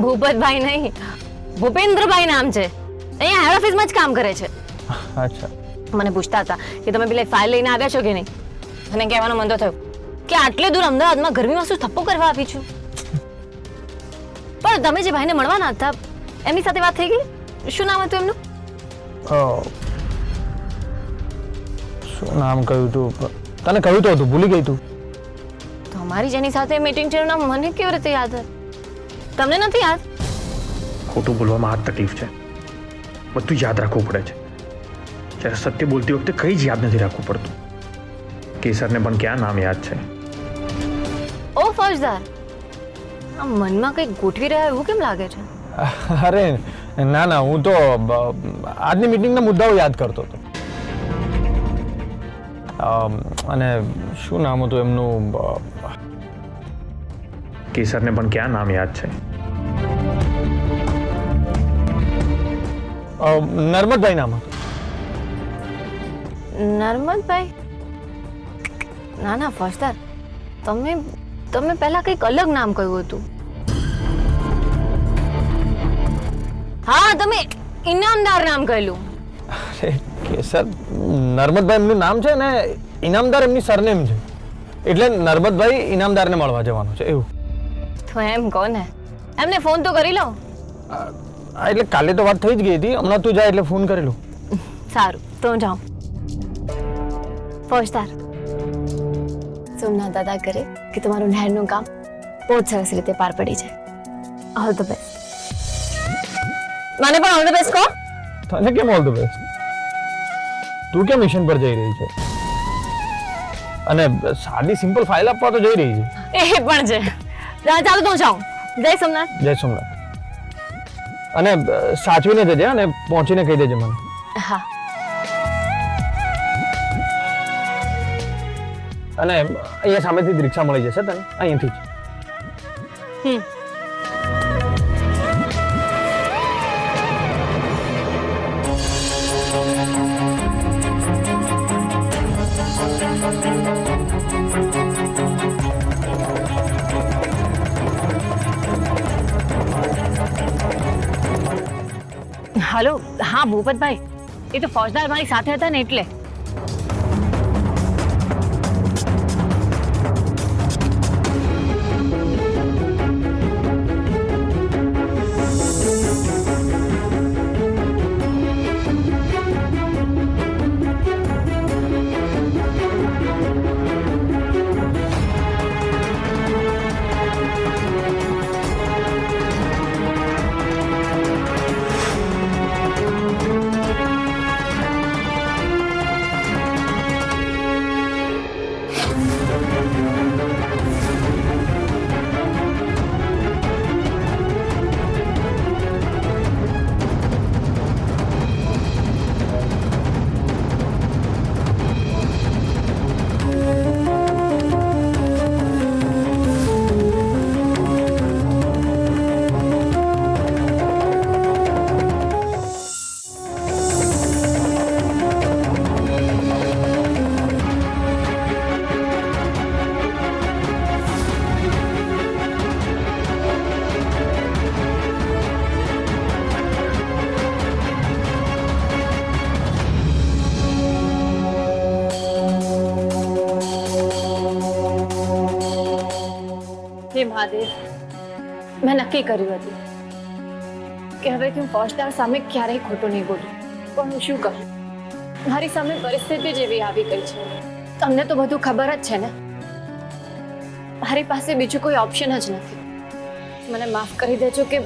ભૂપતભાઈ નહીં, ભૂપેન્દ્રભાઈ નામ છે, અહીંયા હેડ ઓફિસમાં જ કામ કરે છે. અચ્છા. મને પૂછતા હતા કે તમે પેલી ફાઇલ લઈને આવ્યા છો કે નહીં. મને કહેવાનો મંદો થયો કે આટલે દૂર અમદાવાદમાં ગરમીમાં શું થપ્પો કરવા આપી છું. પણ તમે જે ભાઈને મળવાના હતા એમની સાથે વાત થઈ ગઈ? શું નામ હતું એમનું? શું નામ કહ્યું તું? તને કહ્યું તો હતું, ભૂલી ગઈ તું. તમારી જેની સાથે મીટિંગ છે એનું નામ મને કેવી રીતે યાદ હતું? તમને નથી યાદ? ખોટું બોલવામાં આ તકલીફ છે. બધું યાદ રાખવું પડે છે. જ્યારે સત્ય બોલતી વખતે કંઈ જ યાદ નથી રાખવું પડતું. કેસરને પણ ક્યાં નામ યાદ છે? ઓ ફૌજદાર, આ મનમાં કંઈક ગોઠવી રહ્યા એવું કેમ લાગે છે? અરે ના ના, હું તો આજની મીટિંગના મુદ્દાઓ યાદ કરતો હતો. અને શું નામ હતું એમનું? કેસરને પણ ક્યાં નામ યાદ છે? નર્મદભાઈ નામ હતું. નર્મદભાઈ? ના ના ફૌજદાર, તમે પહેલા કંઈક અલગ નામ કહ્યું હતું. હા, તમે ઇનામદાર નામ કહેલું. અરે કેસર, નર્મદભાઈ એમનું નામ છે ને ઇનામદાર એમની સરનેમ છે, એટલે નર્મદભાઈ ઇનામદારને મળવા જવાનું છે એવું. તો એમ કહો ને, એમને ફોન તો કરી લો. એટલે કાલે તો વાત થઈ જ ગઈ હતી, હમણાં તું જાય એટલે ફોન કરી લઉં. સારું, તો હું જાઉં. ફૌજદાર, સોમનાથ દાદા કરે કે તમારું નહેરનું કામ બહુ જ સરસ રીતે પાર પડી જાય. All the best. મને પણ ઓલ ધ બેસ્ટ કહો. તને કેમ ઓલ ધ બેસ્ટ? તું કેમ મિશન પર જઈ રહી છે? અને સાદી સિમ્પલ ફાઇલ આપવા તો જઈ રહી છે. એ પણ છે. ચાલો તો હું જાઉં. જય સોમનાથ. જય સોમનાથ. અને સાચવીને જજે અને પહોંચીને કહી દેજે મને. હા. અને અહીંયા સામેથી જ રિક્ષા મળી જશે તને, અહીંયાથી જ. હલો, હા ભૂપતભાઈ, એ તો ફૌજદાર મારી સાથે હતા ને એટલે. હે મહાદેવ, મેં નક્કી કર્યું હતું કે હવે હું ફૌજદાર સામે ક્યારેય ખોટું નહીં બોલું. પણ હું શું કરું? મારી સામે પરિસ્થિતિ જેવી આવી ગઈ છે. તમને તો બધું ખબર જ છે ને. મારી પાસે બીજું કોઈ ઓપ્શન જ નથી. મને માફ કરી દેજો કે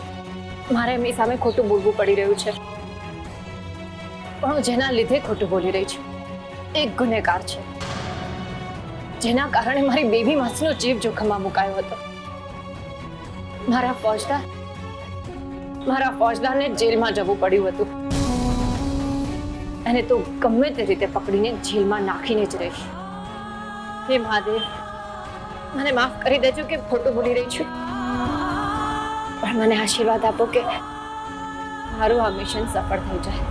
મારે એમની સામે ખોટું બોલવું પડી રહ્યું છે. પણ હું જેના લીધે ખોટું બોલી રહી છું એક ગુનેગાર છે, જેના કારણે મારી બેબી માસીનો જીવ જોખમમાં મુકાયો હતો. મારા ફૌજદારને જેલમાં જવું પડ્યું હતું. અને તો ગમે તે રીતે પકડીને જેલમાં નાખીને જ રહીશ. હે મહાદેવ, મને માફ કરી દેજો કે ખોટું બોલી રહી છું, પણ મને આશીર્વાદ આપો કે મારું આ મિશન સફળ થઈ જાય.